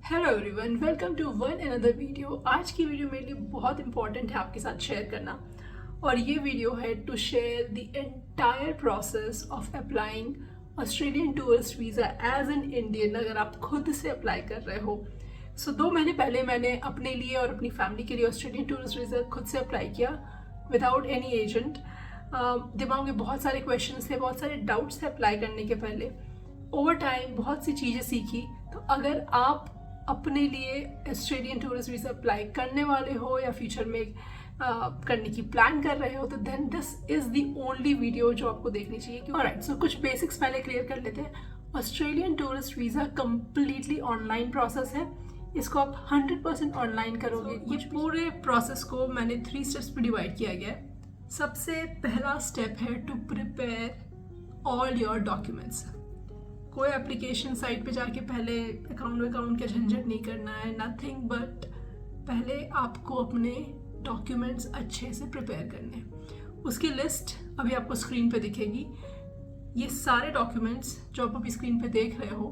Hello everyone, welcome to one another video. आज की video मेरे लिए बहुत इंपॉर्टेंट है आपके साथ शेयर करना, और ये वीडियो है to share the entire process of applying Australian tourist visa as an Indian. अगर आप खुद से अप्लाई कर रहे हो, 2 महीने पहले मैंने अपने लिए और अपनी फैमिली के लिए ऑस्ट्रेलियन टूरिस्ट वीज़ा खुद से अप्लाई किया विदाउट एनी एजेंट। दिमाग में बहुत सारे क्वेश्चंस थे, बहुत सारे डाउट्स थे अप्लाई करने के पहले। ओवर टाइम बहुत सी चीज़ें सीखी। तो अगर आप अपने लिए ऑस्ट्रेलियन टूरिस्ट वीज़ा अप्लाई करने वाले हो या फ्यूचर में करने की प्लान कर रहे हो, तो then this is the only video जो आपको देखनी चाहिए। ऑलराइट, सो कुछ बेसिक्स पहले क्लियर कर लेते हैं। Australian tourist visa completely online process है। इसको आप 100% ऑनलाइन करोगे। ये पूरे प्रोसेस को मैंने 3 स्टेप्स में डिवाइड किया गया है। सबसे पहला स्टेप है to prepare all your documents. कोई एप्लीकेशन साइट पे जाके पहले अकाउंट का झंझट नहीं करना है, नथिंग बट पहले आपको अपने डॉक्यूमेंट्स अच्छे से प्रिपेयर करने हैं। उसकी लिस्ट अभी आपको स्क्रीन पे दिखेगी। ये सारे डॉक्यूमेंट्स जो आप अभी स्क्रीन पे देख रहे हो,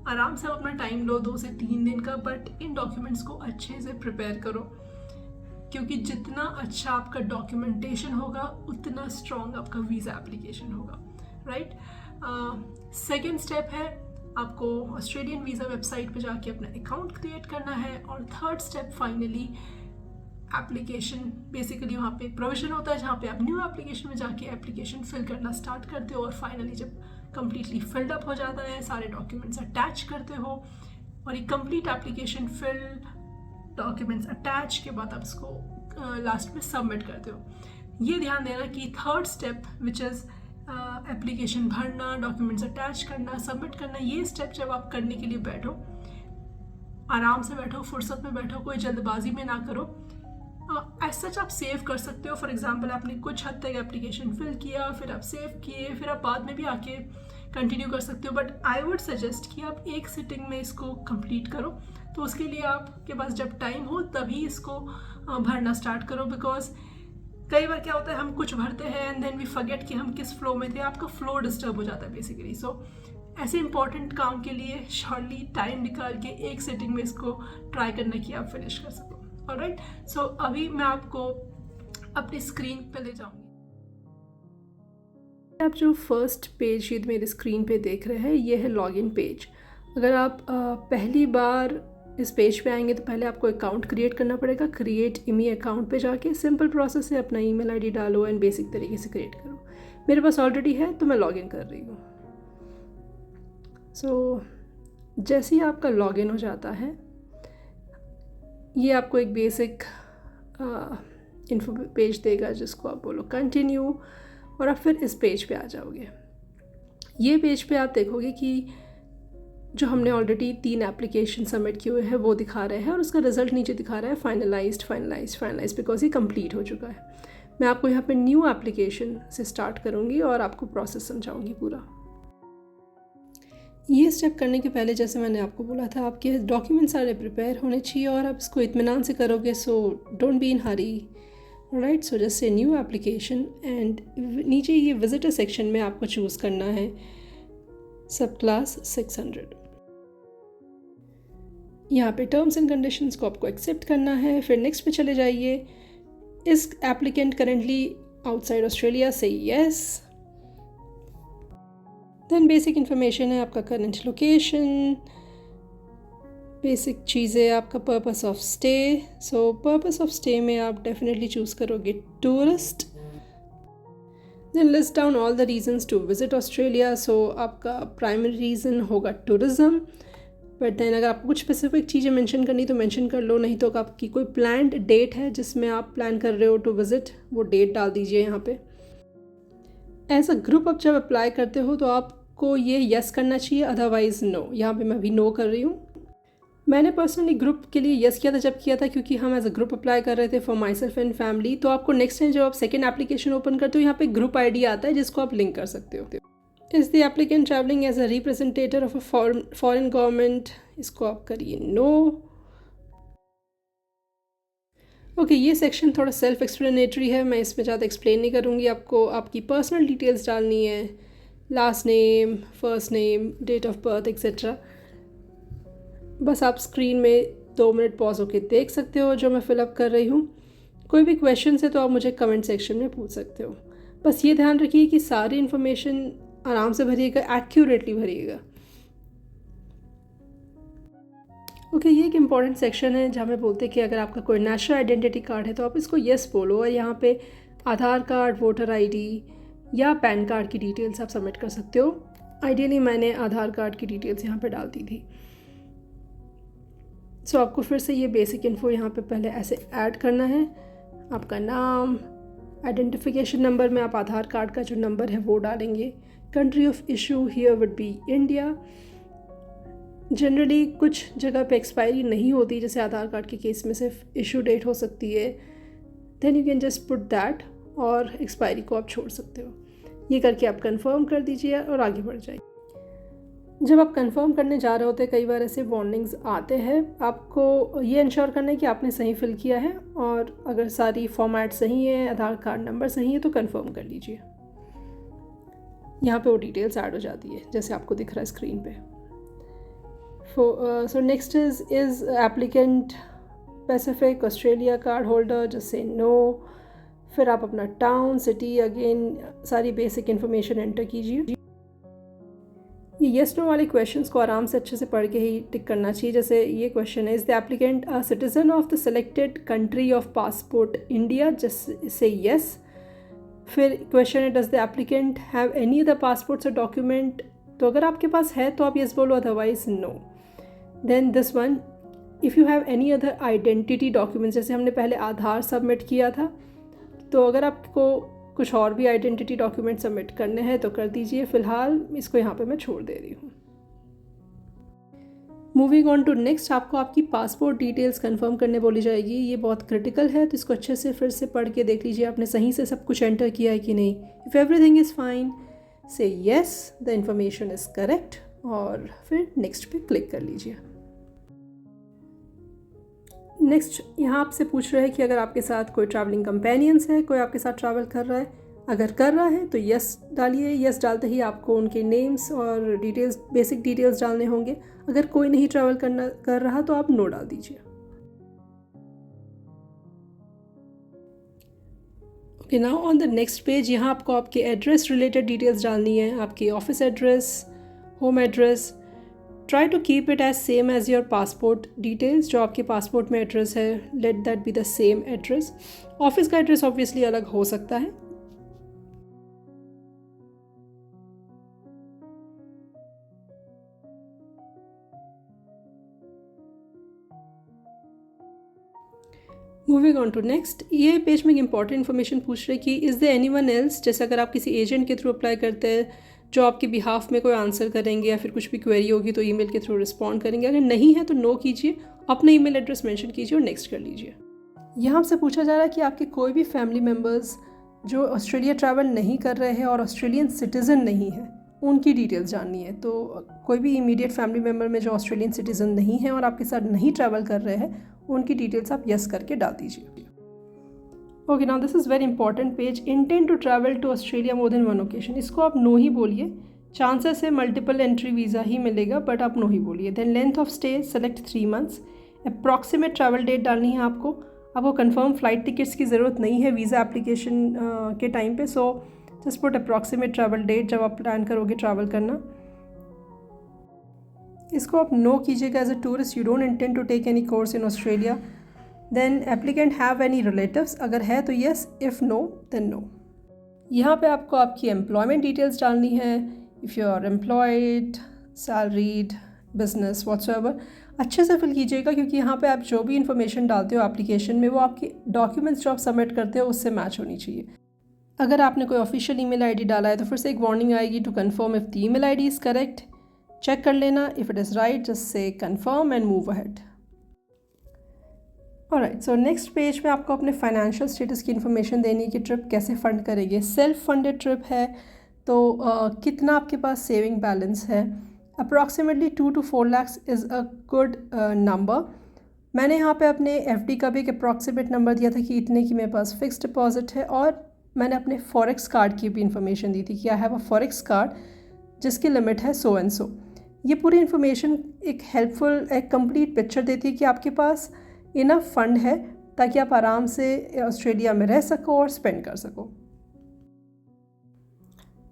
आराम से आप अपना टाइम लो 2 से 3 दिन का, बट इन डॉक्यूमेंट्स को अच्छे से प्रिपेयर करो, क्योंकि जितना अच्छा आपका डॉक्यूमेंटेशन होगा उतना स्ट्रॉन्ग आपका वीज़ा एप्लीकेशन होगा, राइट। सेकेंड स्टेप है आपको ऑस्ट्रेलियन वीज़ा वेबसाइट पे जाके अपना अकाउंट क्रिएट करना है। और third step finally application, basically वहाँ पे प्रोविजन होता है जहाँ पे आप न्यू एप्लीकेशन में जाके एप्लीकेशन फिल करना स्टार्ट करते हो। और फाइनली जब कम्प्लीटली फिल्ड अप हो जाता है, सारे डॉक्यूमेंट्स अटैच करते हो, और ये complete application fill documents attach के बाद आप इसको लास्ट में सबमिट करते हो। ये ध्यान देना कि third step which is application भरना, डॉक्यूमेंट्स अटैच करना, सबमिट करना, ये स्टेप जब आप करने के लिए बैठो, आराम से बैठो, फुर्सत में बैठो, कोई जल्दबाजी में ना करो। एज सच आप सेव कर सकते हो। फॉर एग्जांपल आपने कुछ हद तक एप्लीकेशन फिल किया, फिर आप सेव किए, फिर आप बाद में भी आके कंटिन्यू कर सकते हो, बट आई वुड सजेस्ट कि आप एक सिटिंग में इसको कंप्लीट करो। तो उसके लिए आपके पास जब टाइम हो तभी इसको भरना स्टार्ट करो, बिकॉज कई बार क्या होता है हम कुछ भरते हैं एंड देन वी फॉरगेट कि हम किस फ्लो में थे। आपका फ्लो डिस्टर्ब हो जाता है बेसिकली। सो ऐसे इंपॉर्टेंट काम के लिए शॉर्टली टाइम निकाल के एक सेटिंग में इसको ट्राई करना कि आप फिनिश कर सको। ऑलराइट, सो अभी मैं आपको अपनी स्क्रीन पे ले जाऊंगी। आप जो फर्स्ट पेज ये मेरे स्क्रीन पे देख रहे हैं, ये है लॉगिन पेज। अगर आप पहली बार इस पेज पे आएंगे तो पहले आपको अकाउंट क्रिएट करना पड़ेगा। क्रिएट इमी अकाउंट पे जाके सिंपल प्रोसेस है, अपना ईमेल आईडी डालो एंड बेसिक तरीके से क्रिएट करो। मेरे पास ऑलरेडी है तो मैं लॉगिन कर रही हूँ। सो जैसे ही आपका लॉगिन हो जाता है, ये आपको एक बेसिक इन्फो पेज देगा जिसको आप बोलो कंटिन्यू, और आप फिर इस पेज पे आ जाओगे। ये पेज पे आप देखोगे कि जो हमने ऑलरेडी 3 एप्लीकेशन सबमिट किए हुए हैं वो दिखा रहे हैं, और उसका रिजल्ट नीचे दिखा रहा है फाइनलाइज्ड, बिकॉज ये कंप्लीट हो चुका है। मैं आपको यहाँ पे न्यू एप्लीकेशन से स्टार्ट करूँगी और आपको प्रोसेस समझाऊँगी पूरा। ये स्टेप करने के पहले, जैसे मैंने आपको बोला था, आपके डॉक्यूमेंट सारे प्रिपेयर होने चाहिए और आप इसको इत्मीनान से करोगे। So don't be in Hari, right. So just say new application, and नीचे ये विजिटर सेक्शन में आपको चूज़ करना है सब क्लास 600। यहाँ पे टर्म्स एंड कंडीशंस को आपको एक्सेप्ट करना है। फिर नेक्स्ट पे चले जाइए। Is applicant currently outside Australia से येस। देन बेसिक इन्फॉर्मेशन है, आपका करंट लोकेशन, बेसिक चीज़ें, आपका purpose of stay. So purpose of stay में आप डेफिनेटली चूज़ करोगे tourist. Then list down all the reasons to visit Australia. So आपका primary reason होगा टूरिज़्म, बट देन अगर आपको कुछ स्पेसिफिक चीज़ें मेंशन करनी तो मेंशन कर लो, नहीं तो आपकी कोई प्लान्ड डेट है जिसमें आप प्लान कर रहे हो टू विज़िट, वो डेट डाल दीजिए यहाँ पे। एज अ ग्रुप आप जब अप्लाई करते हो तो आपको ये यस करना चाहिए, अदरवाइज़ नो। यहाँ पे मैं अभी नो कर रही हूँ। मैंने पर्सनली ग्रुप के लिए यस किया था जब किया था, क्योंकि हम एज अ ग्रुप अप्लाई कर रहे थे for my self and family. तो आपको नेक्स्ट टाइम जब आप सेकेंड एप्लीकेशन ओपन करते हो, यहाँ पे ग्रुप ID आता है जिसको आप लिंक कर सकते हो। Is the applicant travelling as a representative of a foreign government, इसको आप करिए नो। ओके, ये सेक्शन थोड़ा सेल्फ एक्सप्लेनेटरी है, मैं इसमें ज़्यादा एक्सप्लेन नहीं करूँगी। आपको आपकी पर्सनल डिटेल्स डालनी है, last name, first name, date of birth etcetera. बस आप स्क्रीन में 2 मिनट पॉज होकर देख सकते हो जो मैं फिलअप कर रही हूँ। कोई भी क्वेश्चन है तो आप मुझे कमेंट सेक्शन में पूछ सकते हो। बस ये ध्यान रखिए कि सारी इन्फॉर्मेशन आराम से भरिएगा, एक्यूरेटली भरिएगा। ओके, ये एक इम्पॉर्टेंट सेक्शन है जहाँ पे बोलते हैं कि अगर आपका कोई नेशनल आइडेंटिटी कार्ड है तो आप इसको येस बोलो, और यहाँ पे आधार कार्ड, वोटर आईडी या पैन कार्ड की डिटेल्स आप सबमिट कर सकते हो। आइडियली मैंने आधार कार्ड की डिटेल्स यहाँ पे डाल दी थी। सो आपको फिर से ये बेसिक इन्फो यहाँ पे पहले ऐसे ऐड करना है। आपका नाम, आइडेंटिफिकेशन नंबर में आप आधार कार्ड का जो नंबर है वो डालेंगे। Country of issue here would be India. Generally कुछ जगह पे एक्सपायरी नहीं होती, जैसे आधार कार्ड के केस में सिर्फ इशू डेट हो सकती है। Then you can just put that, और एक्सपायरी को आप छोड़ सकते हो। ये करके आप कंफर्म कर दीजिए और आगे बढ़ जाइए। जब आप कंफर्म करने जा रहे होते हैं कई बार ऐसे वार्निंग्स आते हैं। आपको ये इंश्योर करना है कि आपने सही फिल किया है, और अगर सारी फॉर्मेट सही है, आधार कार्ड नंबर सही है तो कंफर्म कर लीजिए। यहाँ पे वो डिटेल्स ऐड हो जाती है जैसे आपको दिख रहा है स्क्रीन पे। So next is applicant specific Australia card holder, just से नो। फिर आप अपना टाउन, सिटी, अगेन सारी बेसिक इन्फॉर्मेशन एंटर कीजिए। ये येस नो वाले क्वेश्चंस को आराम से अच्छे से पढ़ के ही टिक करना चाहिए। जैसे ये क्वेश्चन है, is the applicant a citizen of the selected country of passport India, just से येस। फिर क्वेश्चन है, does the applicant have any other passports और डॉक्यूमेंट, तो अगर आपके पास है तो आप येस बोलो, otherwise no. Then this one, if you have any other identity documents, जैसे हमने पहले आधार सबमिट किया था, तो अगर आपको कुछ और भी आइडेंटिटी डॉक्यूमेंट सबमिट करने हैं तो कर दीजिए। फ़िलहाल इसको यहाँ पे मैं छोड़ दे रही हूँ। मूविंग ऑन टू नेक्स्ट, आपको आपकी पासपोर्ट डिटेल्स कंफर्म करने बोली जाएगी। ये बहुत क्रिटिकल है, तो इसको अच्छे से फिर से पढ़ के देख लीजिए आपने सही से सब कुछ एंटर किया है कि नहीं। इफ़ एवरीथिंग इज़ फाइन, से yes, the information is correct, और फिर नेक्स्ट पे क्लिक कर लीजिए। नेक्स्ट यहाँ आपसे पूछ रहे हैं कि अगर आपके साथ कोई ट्रैवलिंग कंपेनियंस है, कोई आपके साथ ट्रैवल कर रहा है, अगर कर रहा है तो यस डालिए। यस डालते ही आपको उनके नेम्स और डिटेल्स, बेसिक डिटेल्स डालने होंगे। अगर कोई नहीं ट्रैवल कर रहा तो आप नो डाल दीजिए। Okay, now on the next page, यहाँ आपको आपके एड्रेस रिलेटेड डिटेल्स डालनी है। आपकी office address, home address, try to keep it as same as your passport details. जो आपके पासपोर्ट में एड्रेस है, let that be the same address. Office का एड्रेस ऑब्वियसली अलग हो सकता है। मूविंग ऑन टू नेक्स्ट, ये पेज में एक इंपॉर्टेंट इन्फॉर्मेशन पूछ रहे कि इज़ द एनीवन एल्स, जैसे अगर आप किसी एजेंट के थ्रू अप्लाई करते हैं जो आपके बिहाफ में कोई आंसर करेंगे या फिर कुछ भी क्वेरी होगी तो ईमेल के थ्रू रिस्पॉन्ड करेंगे। अगर नहीं है तो नो कीजिए, अपना ईमेल एड्रेस मेंशन कीजिए और नेक्स्ट कर लीजिए। यहाँ आपसे पूछा जा रहा है कि आपके कोई भी फैमिली मेम्बर्स जो ऑस्ट्रेलिया ट्रैवल नहीं कर रहे हैं और ऑस्ट्रेलियन सिटीज़न नहीं है, उनकी डिटेल्स जाननी है। तो कोई भी इमीडिएट फैमिली मेम्बर में जो ऑस्ट्रेलियन सिटीज़न नहीं है और आपके साथ नहीं ट्रैवल कर रहे हैं, उनकी डिटेल्स आप यस करके डाल दीजिए। Okay, now this is very important page, intend to travel to Australia more than one occasion. इसको आप नो ही बोलिए। चांसेस है मल्टीपल एंट्री वीज़ा ही मिलेगा, बट आप नो ही बोलिए। Then length of stay select 3 months। Approximate travel date डालनी है आपको कंफर्म फ्लाइट टिकट्स की ज़रूरत नहीं है वीज़ा एप्लीकेशन के टाइम पे। So just put approximate travel date जब आप प्लान करोगे ट्रैवल करना। इसको आप नो कीजिएगा। As a tourist you don't intend to take any course in Australia. Then applicant have any relatives, अगर है तो yes, if no then no. यहाँ पे आपको आपकी एम्प्लॉयमेंट डिटेल्स डालनी है। If you are employed, salaried, business, whatsoever, अच्छे से फिल कीजिएगा, क्योंकि यहाँ पे आप जो भी इन्फॉर्मेशन डालते हो एप्लीकेशन में वो आपके डॉक्यूमेंट्स जो आप सबमिट करते हो उससे मैच होनी चाहिए। अगर आपने कोई ऑफिशियल ईमेल आईडी डाला है तो फिर से एक वार्निंग आएगी, to confirm if the email ID is correct. Check कर लेना, if it is right just से confirm and move ahead. Alright, so next page में आपको अपने फाइनेंशियल स्टेटस की इन्फॉर्मेशन देनी है कि ट्रिप कैसे फ़ंड करेंगे। सेल्फ फंडेड ट्रिप है तो कितना आपके पास सेविंग बैलेंस है। Approximately 2 to 4 lakhs is a good number. मैंने यहाँ पे अपने एफडी का भी एक अप्रॉक्सीमेट नंबर दिया था कि इतने की मेरे पास फिक्स डिपॉजिट है, और मैंने अपने फॉरेक्स कार्ड की भी इन्फॉर्मेशन दी थी कि I have a forex card जिसकी लिमिट है सो एंड सो। ये पूरी इन्फॉर्मेशन एक हेल्पफुल, एक कंप्लीट पिक्चर देती है कि आपके पास इनफ फंड है ताकि आप आराम से ऑस्ट्रेलिया में रह सको और स्पेंड कर सको।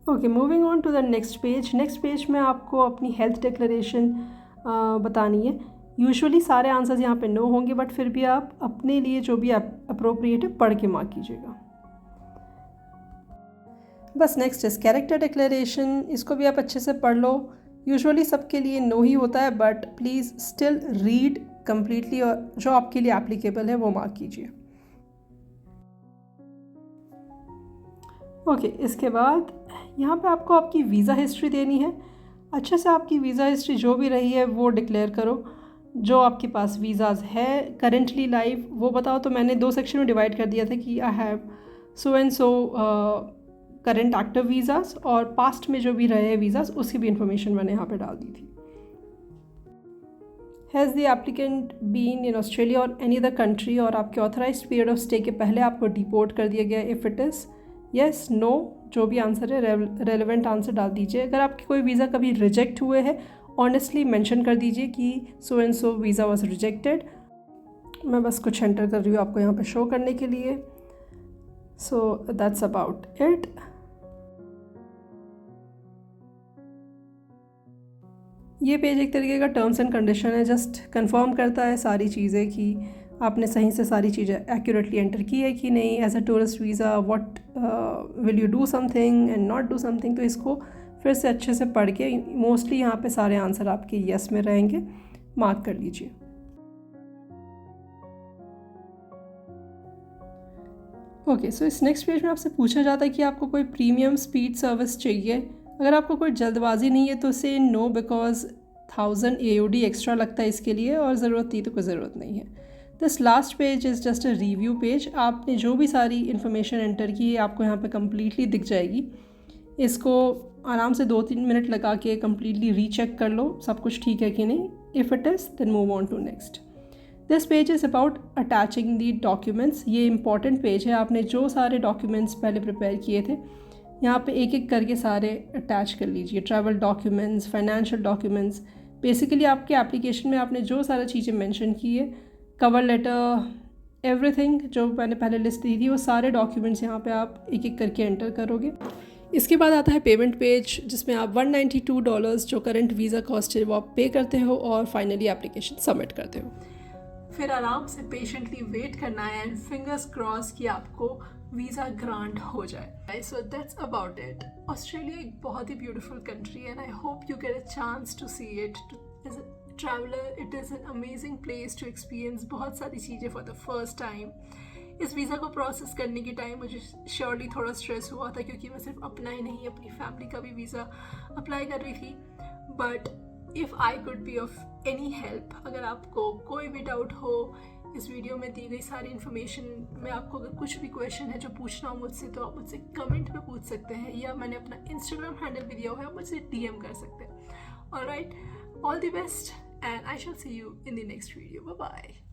Okay, moving on to the next page. Next page में आपको अपनी हेल्थ डिक्लेरेशन बतानी है। यूजुअली सारे आंसर्स यहाँ पे नो होंगे, बट फिर भी आप अपने लिए जो भी अप्रोप्रिएट है पढ़ के मार्क कीजिएगा। बस नेक्स्ट इस कैरेक्टर डिक्लेरेशन, इसको भी आप अच्छे से पढ़ लो। यूजुअली सबके लिए नो ही होता है, but please still read completely और जो आपके लिए एप्लीकेबल है वो मार्क कीजिए। ओके, इसके बाद यहाँ पे आपको आपकी वीज़ा हिस्ट्री देनी है। अच्छे से आपकी वीज़ा हिस्ट्री जो भी रही है वो डिक्लेयर करो। जो आपके पास वीज़ाज़ है करेंटली लाइव वो बताओ। तो मैंने 2 सेक्शन में डिवाइड कर दिया था कि I have so and so current active visas, और पास्ट में जो भी रहे वीज़ाज़ उसकी भी इंफॉर्मेशन मैंने यहाँ पे डाल दी थी। Has the applicant been in Australia और एनी अदर कंट्री, और आपके ऑथराइज्ड पीरियड ऑफ स्टे के पहले आपको डिपोर्ट कर दिया गया। If it is yes, no, जो भी आंसर है रेलेवेंट आंसर डाल दीजिए। अगर आपके कोई वीज़ा कभी रिजेक्ट हुए हैं, ऑनेस्टली मेंशन कर दीजिए कि so and so visa was rejected. मैं बस कुछ एंटर कर रही हूँ आपको यहाँ पे शो करने के लिए। सो दैट्स अबाउट इट। ये पेज एक तरीके का टर्म्स एंड कंडीशन है, जस्ट कंफर्म करता है सारी चीज़ें कि आपने सही से सारी चीज़ें एक्यूरेटली एंटर की है कि नहीं। As a tourist visa what will you do something and not do something. तो इसको फिर से अच्छे से पढ़ के, मोस्टली यहाँ पे सारे आंसर आपके यस में रहेंगे, मार्क कर लीजिए। ओके, सो इस नेक्स्ट पेज में आपसे पूछा जाता है कि आपको कोई प्रीमियम स्पीड सर्विस चाहिए। अगर आपको कोई जल्दबाजी नहीं है तो से नो, बिकॉज 1000 AUD एक्स्ट्रा लगता है इसके लिए, और ज़रूरत थी तो कोई ज़रूरत नहीं है। This last page is just a review page. आपने जो भी सारी इन्फॉर्मेशन एंटर की है आपको यहाँ पे कम्प्लीटली दिख जाएगी। इसको आराम से 2-3 मिनट लगा के कम्प्लीटली रीचेक कर लो सब कुछ ठीक है कि नहीं। If it is then move on to next. This page is about attaching the documents. ये इंपॉर्टेंट पेज है। आपने जो सारे डॉक्यूमेंट्स पहले प्रिपेयर किए थे यहाँ पे एक एक करके सारे अटैच कर लीजिए। Travel documents, financial documents, basically आपके एप्लीकेशन में आपने जो सारी चीज़ें मेंशन की है, कवर लेटर, एवरीथिंग जो मैंने पहले लिस्ट दी थी, वो सारे डॉक्यूमेंट्स यहाँ पे आप एक एक करके एंटर करोगे। इसके बाद आता है पेमेंट पेज, जिसमें आप $192 जो करंट वीज़ा कॉस्ट है वो आप पे करते हो और फाइनली एप्लीकेशन सबमिट करते हो। फिर आराम से पेशेंटली वेट करना है एंड फिंगर्स क्रॉस कि आपको वीज़ा ग्रांट हो जाए। So that's about it. Australia एक बहुत ही ब्यूटीफुल कंट्री है and I hope you get a chance to see it. As a traveller it is an amazing place to experience बहुत सारी चीज़ें फॉर द फर्स्ट टाइम। इस visa को process करने के टाइम मुझे श्योरली थोड़ा स्ट्रेस हुआ था, क्योंकि मैं सिर्फ अपना ही नहीं अपनी फैमिली का भी वीज़ा अप्लाई कर रही थी। But if I could be of any help, अगर आपको कोई भी डाउट हो, इस वीडियो में दी गई सारी इन्फॉर्मेशन में आपको अगर कुछ भी क्वेश्चन है जो पूछना हो मुझसे, तो आप मुझसे कमेंट में पूछ सकते हैं, या मैंने अपना इंस्टाग्राम हैंडल भी दिया हुआ है, आप मुझसे DM कर सकते हैं। Alright, all the best and I shall see you in the next video. Bye bye.